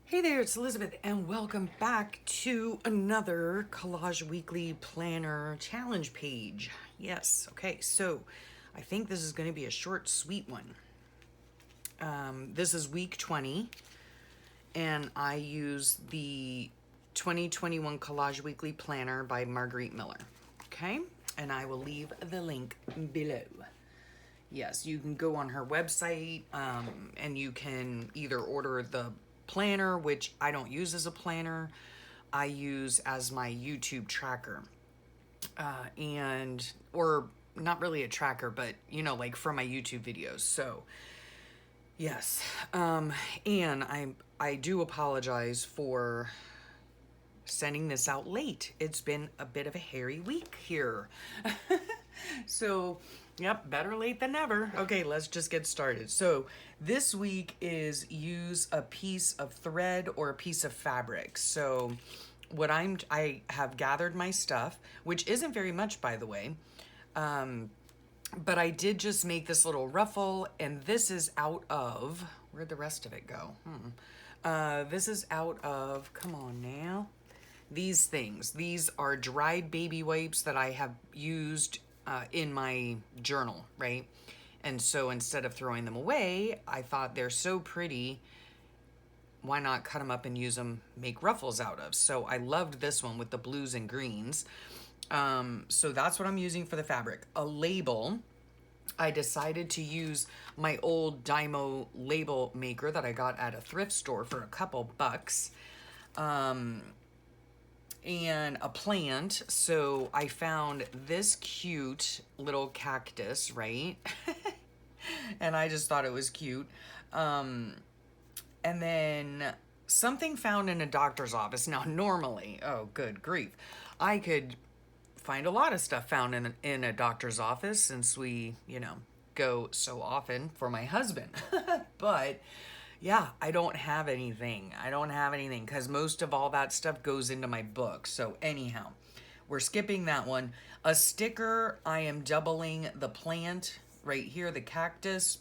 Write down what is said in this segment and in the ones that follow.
Hey there, it's Elizabeth, and welcome back to another Collage Weekly Planner Challenge page. Yes, okay, so I think this is going to be a short, sweet one. This is week 20, and I use the 2021 Collage Weekly Planner by Margarete Miller. Okay, and I will leave the link below. Yes, you can go on her website and you can either order the planner, which I don't use as a planner. I use as my YouTube tracker. Or not really a tracker, but like for my YouTube videos. So, yes. And I do apologize for sending this out late. It's been a bit of a hairy week here. So, yep, better late than never. Okay, let's just get started. So, this week is use a piece of thread or a piece of fabric. So, I have gathered my stuff, which isn't very much, by the way. But I did just make this little ruffle, and this is out of, where'd the rest of it go? This is out of, come on now, these things. These are dried baby wipes that I have used in my journal, right? And so instead of throwing them away, I thought they're so pretty, why not cut them up and use them, make ruffles out of? So I loved this one with the blues and greens. So that's what I'm using for the fabric. A label. I decided to use my old Dymo label maker that I got at a thrift store for a couple bucks. And a plant. So I found this cute little cactus, right? And I just thought it was cute. And then something found in a doctor's office. Now, normally, oh, good grief, I could find a lot of stuff found in a doctor's office since we, go so often for my husband. But yeah, I don't have anything. Because most of all that stuff goes into my book. So anyhow, we're skipping that one. A sticker, I am doubling the plant right here, the cactus,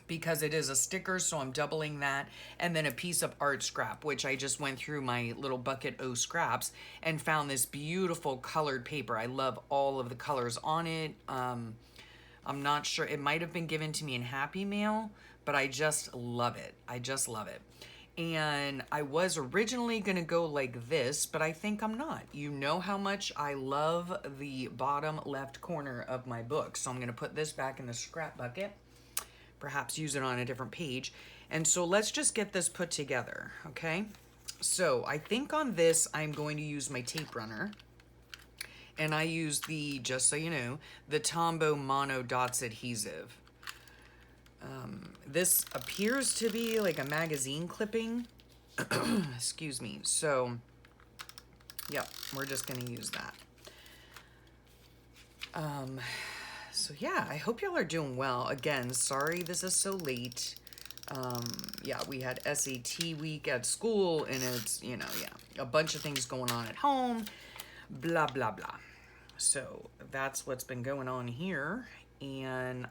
because it is a sticker, so I'm doubling that. And then a piece of art scrap, which I just went through my little bucket o scraps and found this beautiful colored paper. I love all of the colors on it. I'm not sure, it might have been given to me in Happy Mail, but I just love it. And I was originally going to go like this, but I think I'm not. You know how much I love the bottom left corner of my book. So I'm going to put this back in the scrap bucket, perhaps use it on a different page. And so let's just get this put together, okay? So I think on this, I'm going to use my tape runner. And I use the, just so you know, the Tombow Mono Dots adhesive. This appears to be like a magazine clipping. Excuse me. So, yep, we're just going to use that. So yeah, I hope y'all are doing well. Again, sorry this is so late. Yeah, we had SAT week at school, and it's, a bunch of things going on at home, blah, blah, blah. So that's what's been going on here. And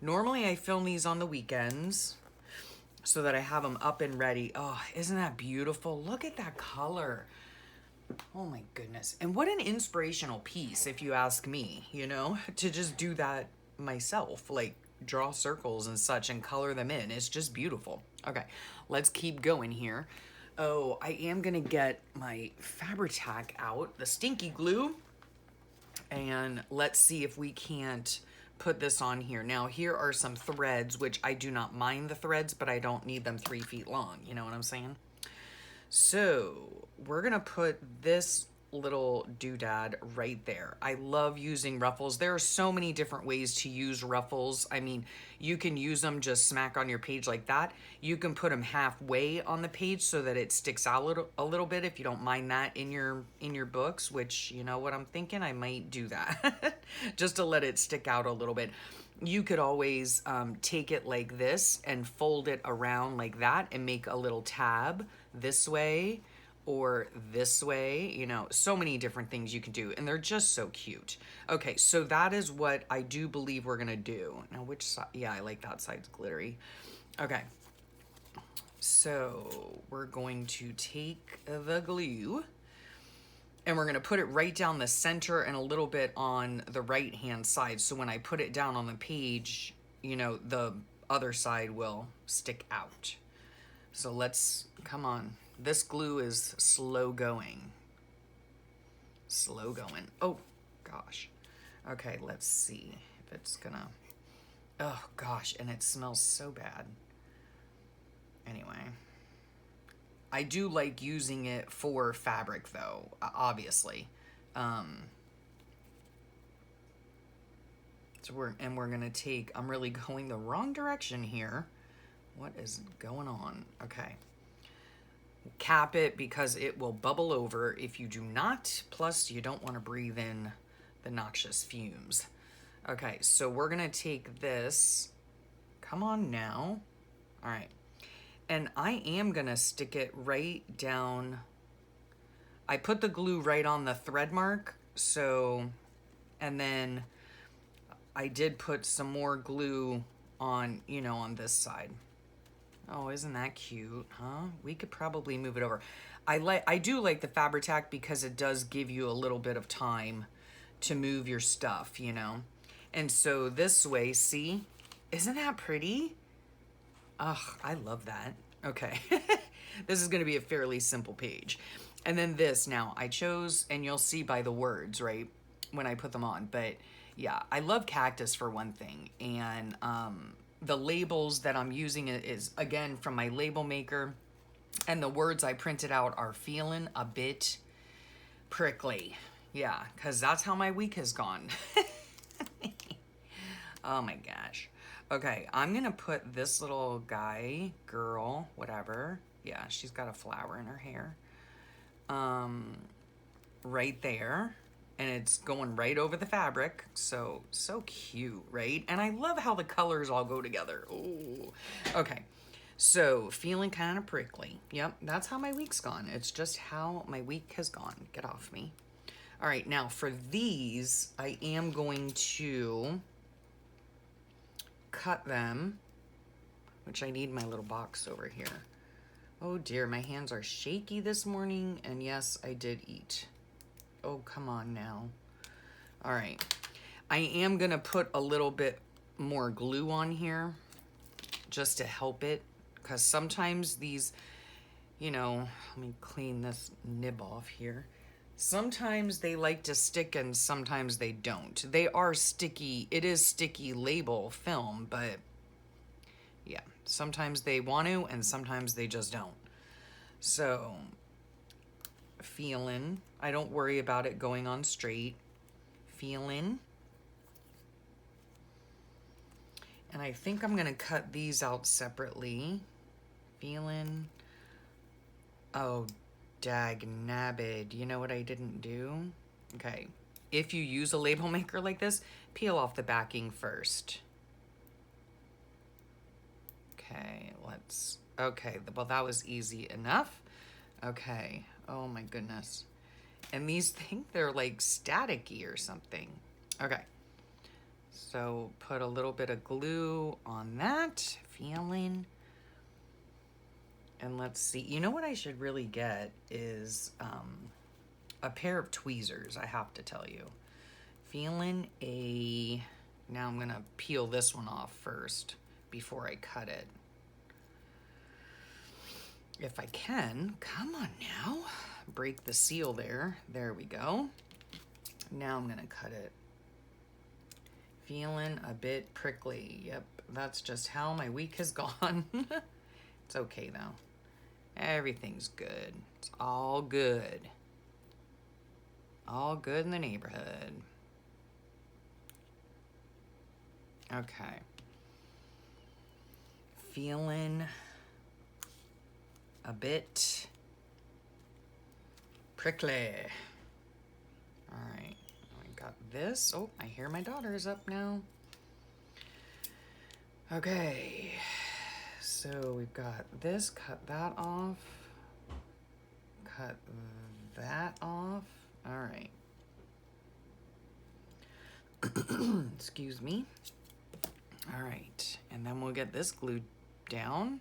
normally I film these on the weekends so that I have them up and ready. Oh, isn't that beautiful? Look at that color. Oh my goodness. And what an inspirational piece, if you ask me, to just do that myself, like draw circles and such and color them in. It's just beautiful. Okay, let's keep going here. Oh, I am gonna get my Fabri-Tac out, the stinky glue, and let's see if we can't put this on here. Now, here are some threads, which I do not mind the threads, but I don't need them 3 feet long. You know what I'm saying? So we're gonna put this little doodad right there. I love using ruffles. There are so many different ways to use ruffles. I mean, you can use them just smack on your page like that. You can put them halfway on the page so that it sticks out a little bit if you don't mind that in your books, which, you know what I'm thinking, I might do that just to let it stick out a little bit. You could always take it like this and fold it around like that and make a little tab this way or this way, so many different things you can do, and they're just so cute. Okay, so that is what I do believe we're gonna do. Now, which side? Yeah, I like that side's glittery. Okay, So we're going to take the glue and we're going to put it right down the center and a little bit on the right hand side. So when I put it down on the page, you know, the other side will stick out. So let's, come on. This glue is slow going. Slow going. Oh, gosh. Okay, let's see if it's gonna, oh gosh, and it smells so bad. Anyway, I do like using it for fabric though, obviously. So we're gonna take, I'm really going the wrong direction here. What is going on? Okay. Cap it because it will bubble over if you do not. Plus, you don't want to breathe in the noxious fumes. Okay, so we're gonna take this. Come on now. All right. And I am gonna stick it right down. I put the glue right on the thread mark. So, and then I did put some more glue on, you know, on this side. Oh, isn't that cute, huh? We could probably move it over. I do like the Fabri-Tac because it does give you a little bit of time to move your stuff, you know? And so this way, see? Isn't that pretty? Ugh, I love that. Okay. This is gonna be a fairly simple page. And then this, now I chose, and you'll see by the words, right? When I put them on, but yeah, I love cactus for one thing. And, the labels that I'm using is, again, from my label maker. And the words I printed out are feeling a bit prickly. Yeah, because that's how my week has gone. Oh my gosh. Okay, I'm going to put this little guy, girl, whatever. Yeah, she's got a flower in her hair. Right there. And it's going right over the fabric. So cute, right? And I love how the colors all go together. Oh, okay. So feeling kind of prickly. Yep, that's how my week's gone. It's just how my week has gone. Get off me. All right, now for these, I am going to cut them, which I need my little box over here. Oh dear, my hands are shaky this morning. And yes, I did eat. Oh, come on now. All right. I am going to put a little bit more glue on here just to help it. Because sometimes these, you know, let me clean this nib off here. Sometimes they like to stick and sometimes they don't. They are sticky. It is sticky label film, but yeah, sometimes they want to and sometimes they just don't. So feeling, I don't worry about it going on straight. Feeling. And I think I'm going to cut these out separately. Feeling. Oh, dag nabbed. You know what I didn't do? Okay. If you use a label maker like this, peel off the backing first. Okay, let's, okay, well that was easy enough. Okay, oh my goodness. And these think they're like staticky or something. Okay, so put a little bit of glue on that, feeling. And let's see, you know what I should really get is a pair of tweezers, I have to tell you. Feeling a, now I'm gonna peel this one off first before I cut it. If I can, come on now, break the seal there. There we go. Now I'm gonna cut it. Feeling a bit prickly. Yep, that's just how my week has gone. It's okay though. Everything's good. It's all good. All good in the neighborhood. Okay. Feeling a bit prickly. All right, I got this. Oh, I hear my daughter is up now. Okay, so we've got this, cut that off, cut that off. All right. Excuse me. All right, and then we'll get this glued down.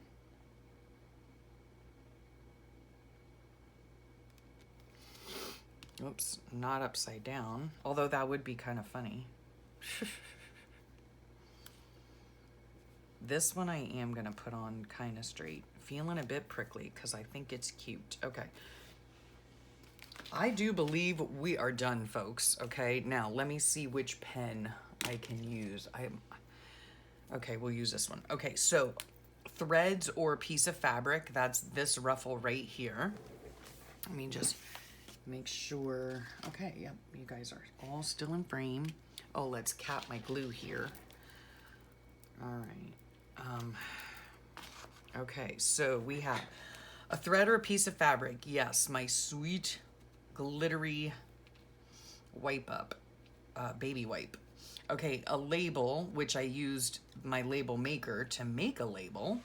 Oops, not upside down. Although that would be kind of funny. This one I am going to put on kind of straight. Feeling a bit prickly because I think it's cute. Okay. I do believe we are done, folks. Okay, now let me see which pen I can use. Okay, we'll use this one. Okay, so threads or a piece of fabric, that's this ruffle right here. Let me just make sure. Okay, yep, you guys are all still in frame. Oh, let's cap my glue here. All right. Okay, so we have a thread or a piece of fabric. Yes, my sweet glittery wipe up, baby wipe. Okay, a label, which I used my label maker to make a label.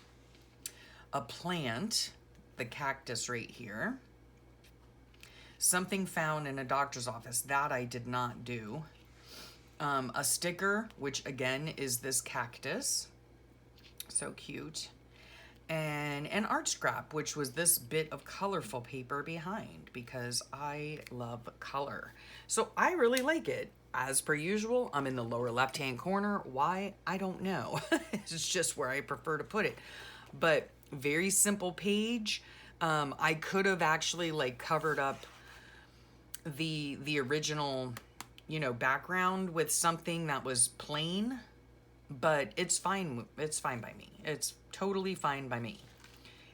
A plant, the cactus right here. Something found in a doctor's office, that I did not do. A sticker, which again is this cactus. So cute. And an art scrap, which was this bit of colorful paper behind, because I love color. So I really like it. As per usual, I'm in the lower left-hand corner. Why? I don't know. It's just where I prefer to put it. But very simple page. I could have actually like covered up the original, you know, background with something that was plain, but it's fine. It's fine by me. It's totally fine by me.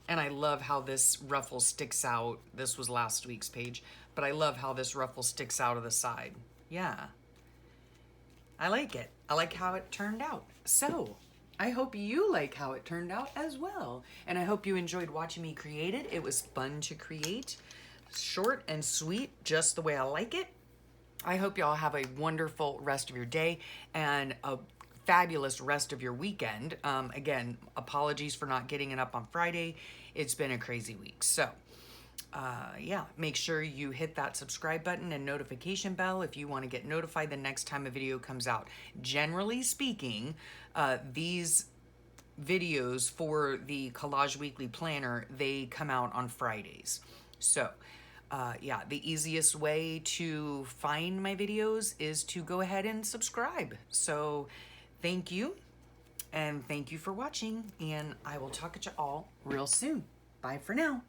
And I love how this ruffle sticks out. This was last week's page, but I love how this ruffle sticks out of the side. Yeah. I like it. I like how it turned out. So I hope you like how it turned out as well. And I hope you enjoyed watching me create it. It was fun to create. Short and sweet, just the way I like it. I hope y'all have a wonderful rest of your day and a fabulous rest of your weekend. Again, apologies for not getting it up on Friday. It's been a crazy week. So, yeah, make sure you hit that subscribe button and notification bell if you want to get notified the next time a video comes out. Generally speaking, these videos for the Collage Weekly Planner, they come out on Fridays. So, yeah, the easiest way to find my videos is to go ahead and subscribe. So thank you, and thank you for watching, and I will talk at you all real soon. Bye for now.